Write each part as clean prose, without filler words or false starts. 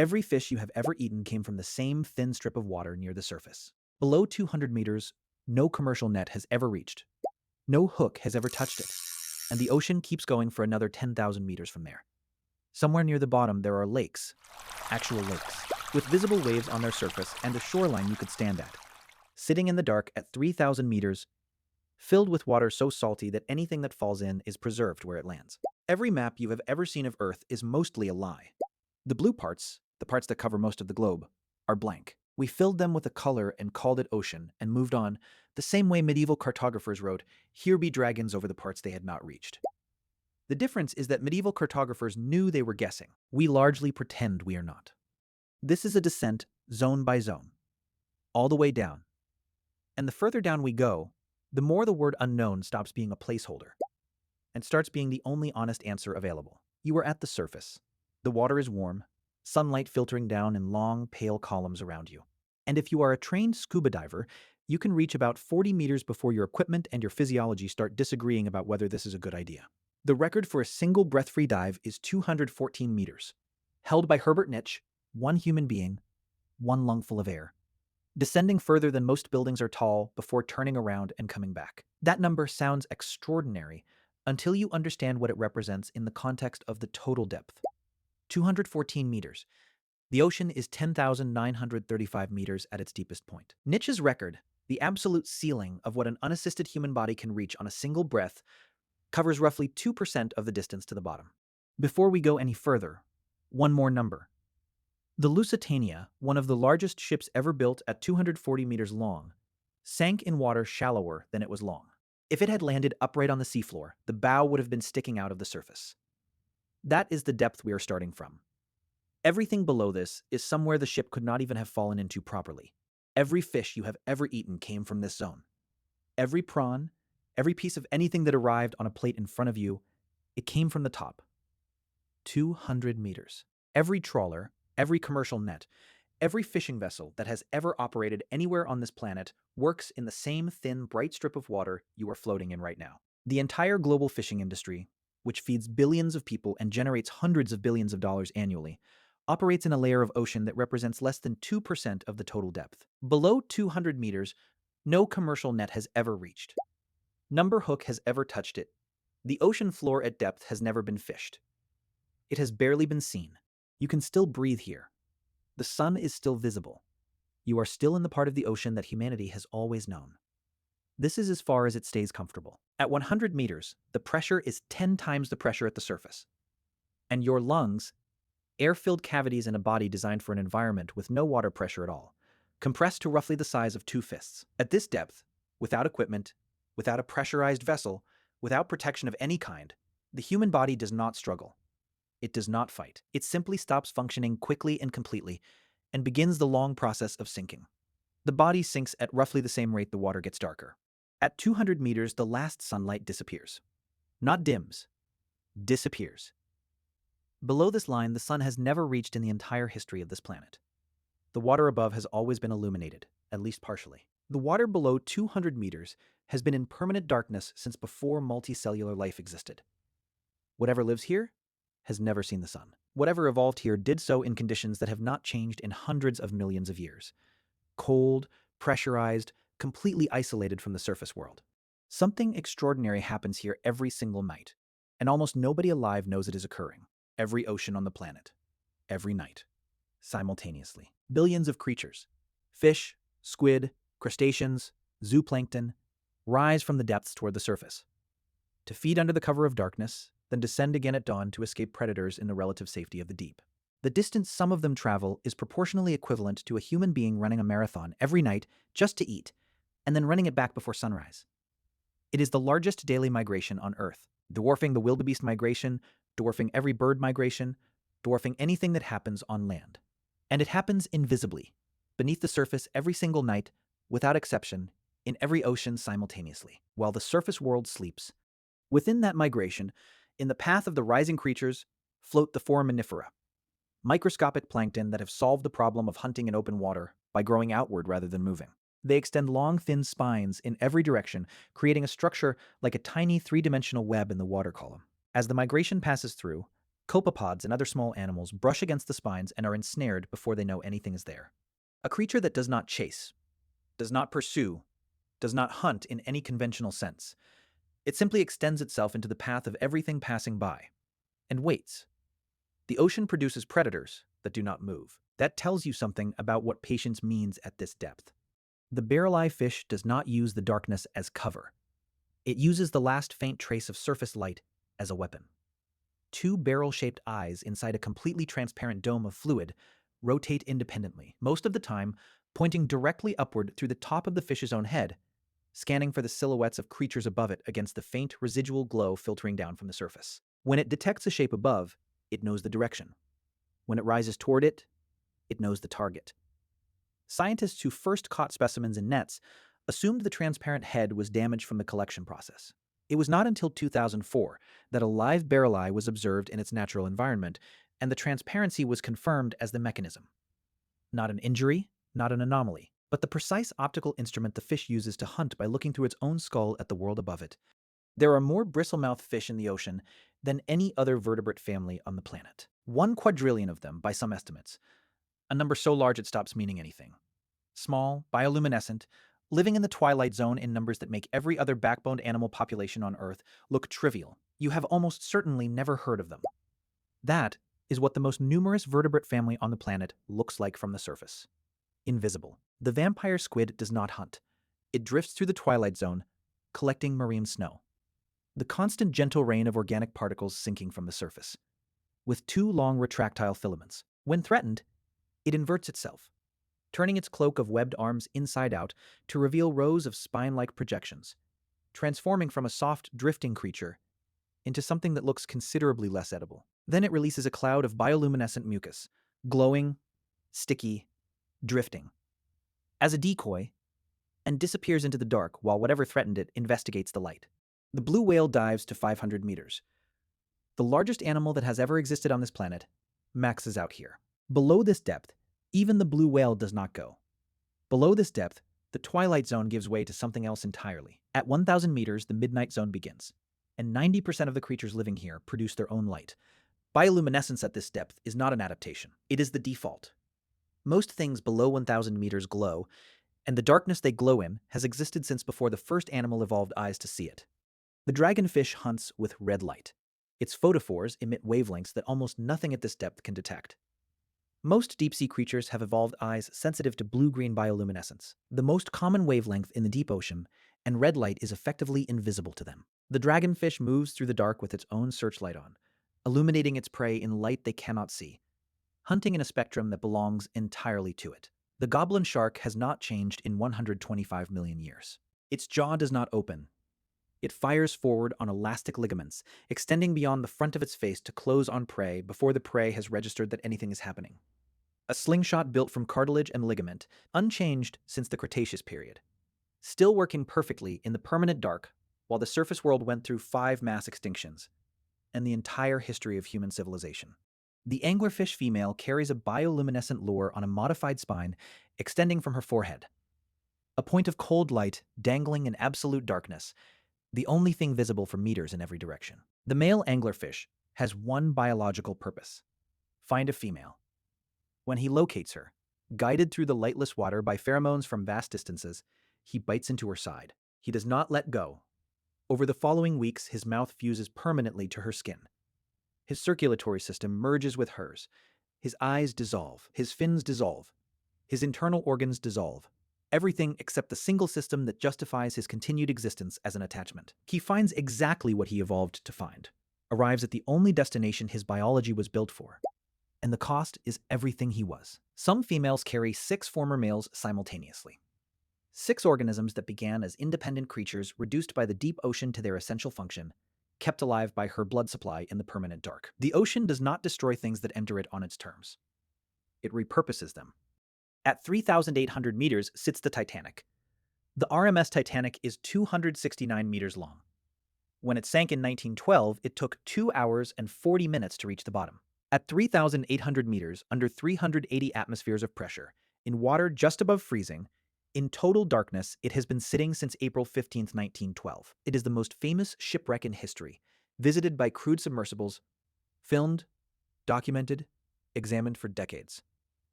Every fish you have ever eaten came from the same thin strip of water near the surface. Below 200 meters, no commercial net has ever reached. No hook has ever touched it. And the ocean keeps going for another 10,000 meters from there. Somewhere near the bottom, there are lakes, actual lakes, with visible waves on their surface and a shoreline you could stand at. Sitting in the dark at 3,000 meters, filled with water so salty that anything that falls in is preserved where it lands. Every map you have ever seen of Earth is mostly a lie. The blue parts, the parts that cover most of the globe, are blank. We filled them with a color and called it ocean and moved on, the same way medieval cartographers wrote, "Here be dragons," over the parts they had not reached. The difference is that medieval cartographers knew they were guessing. We largely pretend we are not. This is a descent zone by zone, all the way down. And the further down we go, the more the word unknown stops being a placeholder and starts being the only honest answer available. You are at the surface. The water is warm, sunlight filtering down in long, pale columns around you. And if you are a trained scuba diver, you can reach about 40 meters before your equipment and your physiology start disagreeing about whether this is a good idea. The record for a single breath-free dive is 214 meters, held by Herbert Nitsch, one human being, one lungful of air, descending further than most buildings are tall before turning around and coming back. That number sounds extraordinary until you understand what it represents in the context of the total depth. 214 meters. The ocean is 10,935 meters at its deepest point. Nitsch's record, the absolute ceiling of what an unassisted human body can reach on a single breath, covers roughly 2% of the distance to the bottom. Before we go any further, one more number. The Lusitania, one of the largest ships ever built at 240 meters long, sank in water shallower than it was long. If it had landed upright on the seafloor, the bow would have been sticking out of the surface. That is the depth we are starting from. Everything below this is somewhere the ship could not even have fallen into properly. Every fish you have ever eaten came from this zone. Every prawn, every piece of anything that arrived on a plate in front of you, it came from the top. 200 meters. Every trawler, every commercial net, every fishing vessel that has ever operated anywhere on this planet works in the same thin, bright strip of water you are floating in right now. The entire global fishing industry, which feeds billions of people and generates hundreds of billions of dollars annually, operates in a layer of ocean that represents less than 2% of the total depth. Below 200 meters, no commercial net has ever reached. Number hook has ever touched it. The ocean floor at depth has never been fished. It has barely been seen. You can still breathe here. The sun is still visible. You are still in the part of the ocean that humanity has always known. This is as far as it stays comfortable. At 100 meters, the pressure is 10 times the pressure at the surface. And your lungs, air-filled cavities in a body designed for an environment with no water pressure at all, compressed to roughly the size of two fists. At this depth, without equipment, without a pressurized vessel, without protection of any kind, the human body does not struggle. It does not fight. It simply stops functioning quickly and completely and begins the long process of sinking. The body sinks at roughly the same rate the water gets darker. At 200 meters, the last sunlight disappears. Not dims, disappears. Below this line, the sun has never reached in the entire history of this planet. The water above has always been illuminated, at least partially. The water below 200 meters has been in permanent darkness since before multicellular life existed. Whatever lives here has never seen the sun. Whatever evolved here did so in conditions that have not changed in hundreds of millions of years. Cold, pressurized, completely isolated from the surface world. Something extraordinary happens here every single night, and almost nobody alive knows it is occurring. Every ocean on the planet, every night, simultaneously. Billions of creatures, fish, squid, crustaceans, zooplankton, rise from the depths toward the surface, to feed under the cover of darkness, then descend again at dawn to escape predators in the relative safety of the deep. The distance some of them travel is proportionally equivalent to a human being running a marathon every night just to eat, and then running it back before sunrise. It is the largest daily migration on Earth, dwarfing the wildebeest migration, dwarfing every bird migration, dwarfing anything that happens on land. And it happens invisibly, beneath the surface every single night, without exception, in every ocean simultaneously, while the surface world sleeps. Within that migration, in the path of the rising creatures, float the foraminifera, microscopic plankton that have solved the problem of hunting in open water by growing outward rather than moving. They extend long, thin spines in every direction, creating a structure like a tiny three-dimensional web in the water column. As the migration passes through, Copepods and other small animals brush against the spines and are ensnared before they know anything is there. A creature that does not chase, does not pursue, does not hunt in any conventional sense. It simply extends itself into the path of everything passing by and waits. The ocean produces predators that do not move. That tells you something about what patience means at this depth. The barrel-eye fish does not use the darkness as cover. It uses the last faint trace of surface light as a weapon. Two barrel-shaped eyes inside a completely transparent dome of fluid rotate independently, most of the time pointing directly upward through the top of the fish's own head, scanning for the silhouettes of creatures above it against the faint residual glow filtering down from the surface. When it detects a shape above, it knows the direction. When it rises toward it, it knows the target. Scientists who first caught specimens in nets assumed the transparent head was damaged from the collection process. It was not until 2004 that a live barrel eye was observed in its natural environment, and the transparency was confirmed as the mechanism. Not an injury, not an anomaly, but the precise optical instrument the fish uses to hunt by looking through its own skull at the world above it. There are more bristlemouth fish in the ocean than any other vertebrate family on the planet. 1 quadrillion of them, by some estimates, a number so large it stops meaning anything. Small, bioluminescent, living in the twilight zone in numbers that make every other backboned animal population on Earth look trivial. You have almost certainly never heard of them. That is what the most numerous vertebrate family on the planet looks like from the surface. Invisible. The vampire squid does not hunt. It drifts through the twilight zone, collecting marine snow. The constant gentle rain of organic particles sinking from the surface. With 2 long retractile filaments. When threatened, it inverts itself, turning its cloak of webbed arms inside out to reveal rows of spine-like projections, transforming from a soft, drifting creature into something that looks considerably less edible. Then it releases a cloud of bioluminescent mucus, glowing, sticky, drifting, as a decoy, and disappears into the dark while whatever threatened it investigates the light. The blue whale dives to 500 meters. The largest animal that has ever existed on this planet maxes out here. Below this depth, even the blue whale does not go. Below this depth, the twilight zone gives way to something else entirely. At 1,000 meters, the midnight zone begins, and 90% of the creatures living here produce their own light. Bioluminescence at this depth is not an adaptation. It is the default. Most things below 1,000 meters glow, and the darkness they glow in has existed since before the first animal evolved eyes to see it. The dragonfish hunts with red light. Its photophores emit wavelengths that almost nothing at this depth can detect. Most deep-sea creatures have evolved eyes sensitive to blue-green bioluminescence, the most common wavelength in the deep ocean, and red light is effectively invisible to them. The dragonfish moves through the dark with its own searchlight on, illuminating its prey in light they cannot see, hunting in a spectrum that belongs entirely to it. The goblin shark has not changed in 125 million years. Its jaw does not open. It fires forward on elastic ligaments, extending beyond the front of its face to close on prey before the prey has registered that anything is happening. A slingshot built from cartilage and ligament, unchanged since the Cretaceous period. Still working perfectly in the permanent dark while the surface world went through 5 mass extinctions and the entire history of human civilization. The anglerfish female carries a bioluminescent lure on a modified spine extending from her forehead. A point of cold light dangling in absolute darkness, the only thing visible for meters in every direction. The male anglerfish has one biological purpose: find a female. When he locates her, guided through the lightless water by pheromones from vast distances, he bites into her side. He does not let go. Over the following weeks, his mouth fuses permanently to her skin. His circulatory system merges with hers. His eyes dissolve. His fins dissolve. His internal organs dissolve. Everything except the single system that justifies his continued existence as an attachment. He finds exactly what he evolved to find, arrives at the only destination his biology was built for. And the cost is everything he was. Some females carry 6 former males simultaneously. 6 organisms that began as independent creatures reduced by the deep ocean to their essential function, kept alive by her blood supply in the permanent dark. The ocean does not destroy things that enter it on its terms. It repurposes them. At 3,800 meters sits the Titanic. The RMS Titanic is 269 meters long. When it sank in 1912, it took 2 hours and 40 minutes to reach the bottom. At 3,800 meters, under 380 atmospheres of pressure, in water just above freezing, in total darkness, it has been sitting since April 15, 1912. It is the most famous shipwreck in history, visited by crewed submersibles, filmed, documented, examined for decades.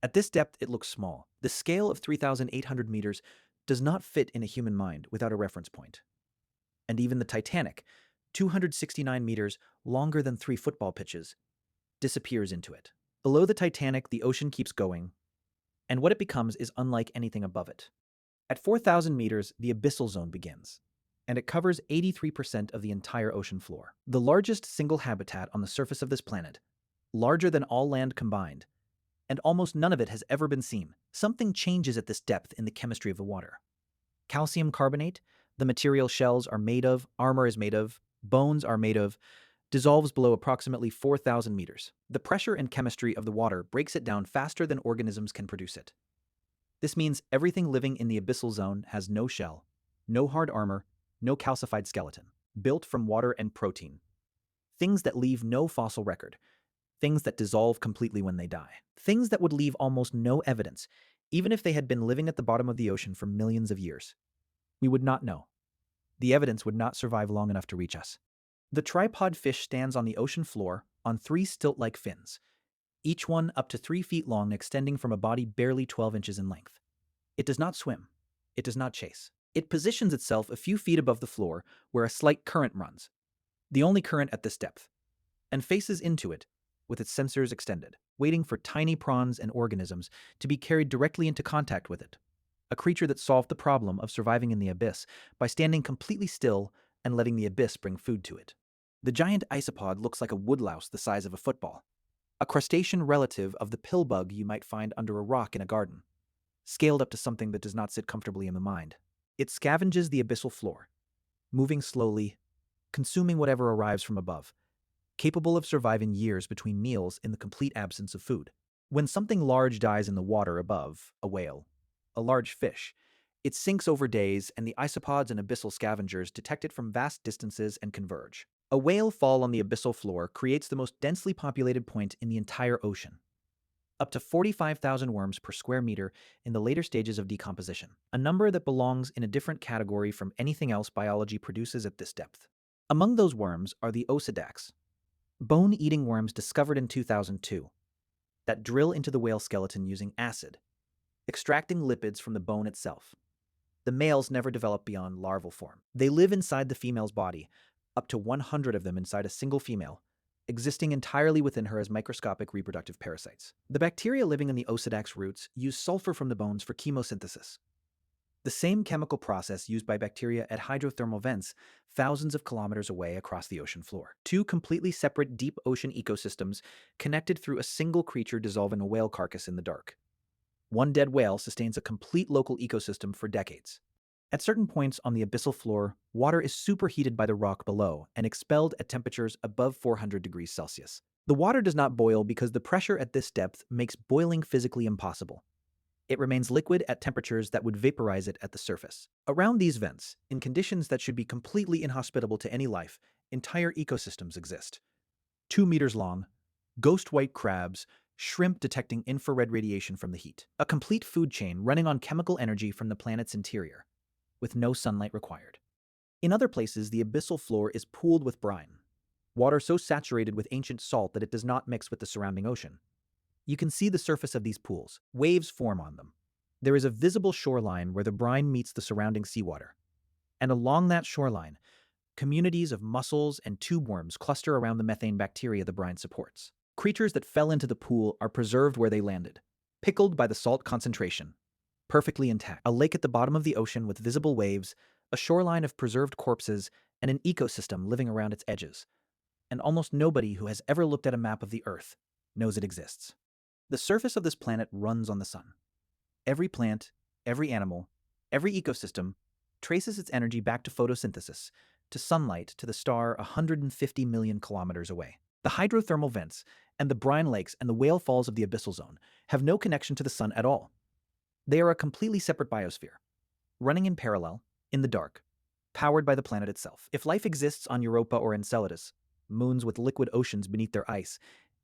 At this depth, it looks small. The scale of 3,800 meters does not fit in a human mind without a reference point. And even the Titanic, 269 meters, longer than 3 football pitches, disappears into it. Below the Titanic, the ocean keeps going, and what it becomes is unlike anything above it. At 4,000 meters, the Abyssal Zone begins, and it covers 83% of the entire ocean floor. The largest single habitat on the surface of this planet, larger than all land combined, and almost none of it has ever been seen. Something changes at this depth in the chemistry of the water. Calcium carbonate, the material shells are made of, armor is made of, bones are made of, dissolves below approximately 4,000 meters. The pressure and chemistry of the water breaks it down faster than organisms can produce it. This means everything living in the Abyssal Zone has no shell, no hard armor, no calcified skeleton, built from water and protein. Things that leave no fossil record, things that dissolve completely when they die, things that would leave almost no evidence, even if they had been living at the bottom of the ocean for millions of years. We would not know. The evidence would not survive long enough to reach us. The tripod fish stands on the ocean floor on 3 stilt-like fins, each one up to 3 feet long, extending from a body barely 12 inches in length. It does not swim. It does not chase. It positions itself a few feet above the floor where a slight current runs, the only current at this depth, and faces into it with its sensors extended, waiting for tiny prawns and organisms to be carried directly into contact with it. A creature that solved the problem of surviving in the abyss by standing completely still and letting the abyss bring food to it. The giant isopod looks like a woodlouse the size of a football, a crustacean relative of the pill bug you might find under a rock in a garden, scaled up to something that does not sit comfortably in the mind. It scavenges the abyssal floor, moving slowly, consuming whatever arrives from above, capable of surviving years between meals in the complete absence of food. When something large dies in the water above, a whale, a large fish, it sinks over days, and the isopods and abyssal scavengers detect it from vast distances and converge. A whale fall on the abyssal floor creates the most densely populated point in the entire ocean. Up to 45,000 worms per square meter in the later stages of decomposition, a number that belongs in a different category from anything else biology produces at this depth. Among those worms are the Osedax, bone-eating worms discovered in 2002, that drill into the whale skeleton using acid, extracting lipids from the bone itself. The males never develop beyond larval form. They live inside the female's body, up to 100 of them inside a single female, existing entirely within her as microscopic reproductive parasites. The bacteria living in the Osedax roots use sulfur from the bones for chemosynthesis, the same chemical process used by bacteria at hydrothermal vents thousands of kilometers away across the ocean floor. 2 completely separate deep ocean ecosystems connected through a single creature dissolving a whale carcass in the dark. One dead whale sustains a complete local ecosystem for decades. At certain points on the abyssal floor, water is superheated by the rock below and expelled at temperatures above 400 degrees Celsius. The water does not boil because the pressure at this depth makes boiling physically impossible. It remains liquid at temperatures that would vaporize it at the surface. Around these vents, in conditions that should be completely inhospitable to any life, entire ecosystems exist. 2 meters long, ghost white crabs, shrimp detecting infrared radiation from the heat. A complete food chain running on chemical energy from the planet's interior, with no sunlight required. In other places, the abyssal floor is pooled with brine, water so saturated with ancient salt that it does not mix with the surrounding ocean. You can see the surface of these pools. Waves form on them. There is a visible shoreline where the brine meets the surrounding seawater. And along that shoreline, communities of mussels and tube worms cluster around the methane bacteria the brine supports. Creatures that fell into the pool are preserved where they landed, pickled by the salt concentration, perfectly intact. A lake at the bottom of the ocean with visible waves, a shoreline of preserved corpses, and an ecosystem living around its edges. And almost nobody who has ever looked at a map of the Earth knows it exists. The surface of this planet runs on the sun. Every plant, every animal, every ecosystem traces its energy back to photosynthesis, to sunlight, to the star 150 million kilometers away. The hydrothermal vents and the brine lakes and the whale falls of the Abyssal Zone have no connection to the sun at all. They are a completely separate biosphere, running in parallel, in the dark, powered by the planet itself. If life exists on Europa or Enceladus, moons with liquid oceans beneath their ice,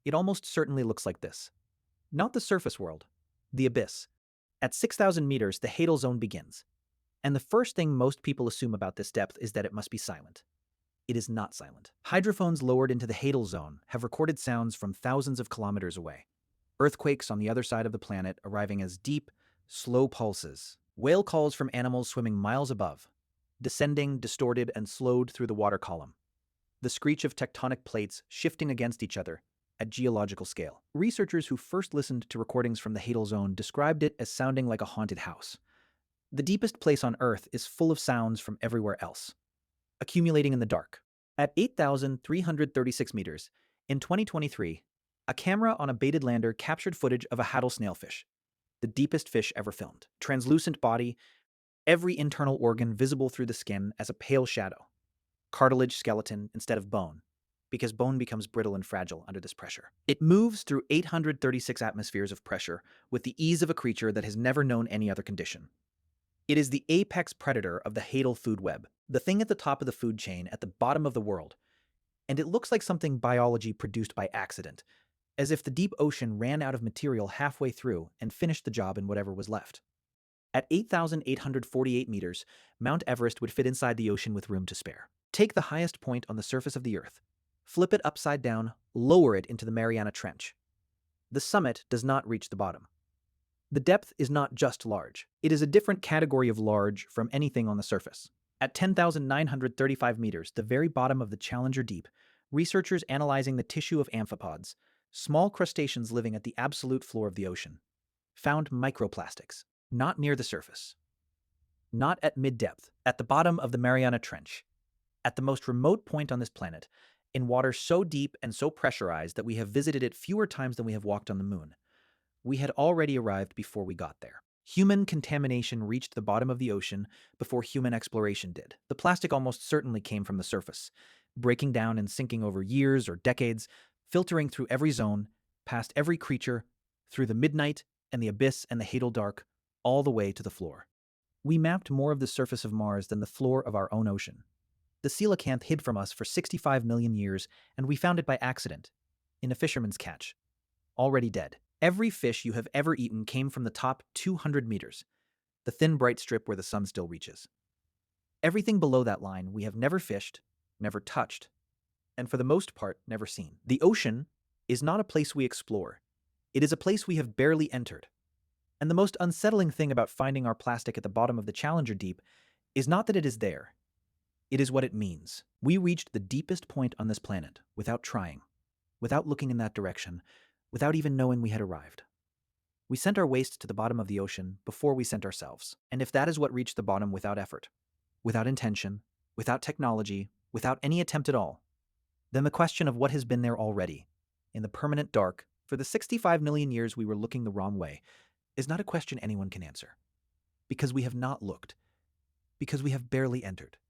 it almost certainly looks like this. Not the surface world, the abyss. At 6,000 meters, the Hadal Zone begins. And the first thing most people assume about this depth is that it must be silent. it is not silent. Hydrophones lowered into the Hadal Zone have recorded sounds from thousands of kilometers away. Earthquakes on the other side of the planet arriving as deep, slow pulses. Whale calls from animals swimming miles above, descending, distorted, and slowed through the water column. The screech of tectonic plates shifting against each other at geological scale. Researchers who first listened to recordings from the Hadal Zone described it as sounding like a haunted house. The deepest place on Earth is full of sounds from everywhere else, accumulating in the dark. At 8,336 meters, in 2023, a camera on a baited lander captured footage of a Hadal snailfish, the deepest fish ever filmed. Translucent body, every internal organ visible through the skin as a pale shadow. Cartilage skeleton instead of bone, because bone becomes brittle and fragile under this pressure. It moves through 836 atmospheres of pressure with the ease of a creature that has never known any other condition. It is the apex predator of the Hadal food web, the thing at the top of the food chain at the bottom of the world, and it looks like something biology produced by accident, as if the deep ocean ran out of material halfway through and finished the job in whatever was left. At 8,848 meters, Mount Everest would fit inside the ocean with room to spare. Take the highest point on the surface of the Earth, flip it upside down, lower it into the Mariana Trench. The summit does not reach the bottom. The depth is not just large. It is a different category of large from anything on the surface. At 10,935 meters, the very bottom of the Challenger Deep, researchers analyzing the tissue of amphipods, small crustaceans living at the absolute floor of the ocean, found microplastics, not near the surface, not at mid-depth, at the bottom of the Mariana Trench, at the most remote point on this planet, in water so deep and so pressurized that we have visited it fewer times than we have walked on the moon. We had already arrived before we got there. Human contamination reached the bottom of the ocean before human exploration did. The plastic almost certainly came from the surface, breaking down and sinking over years or decades, filtering through every zone, past every creature, through the midnight and the abyss and the Hadal dark, all the way to the floor. We mapped more of the surface of Mars than the floor of our own ocean. The coelacanth hid from us for 65 million years, and we found it by accident, in a fisherman's catch, already dead. Every fish you have ever eaten came from the top 200 meters, the thin bright strip where the sun still reaches. Everything below that line we have never fished, never touched, and for the most part never seen. The ocean is not a place we explore. It is a place we have barely entered. And the most unsettling thing about finding our plastic at the bottom of the Challenger Deep is not that it is there. It is what it means. We reached the deepest point on this planet without trying, without looking in that direction, without even knowing we had arrived. We sent our waste to the bottom of the ocean before we sent ourselves. And if that is what reached the bottom without effort, without intention, without technology, without any attempt at all, then the question of what has been there already, in the permanent dark, for the 65 million years we were looking the wrong way, is not a question anyone can answer. Because we have not looked. Because we have barely entered.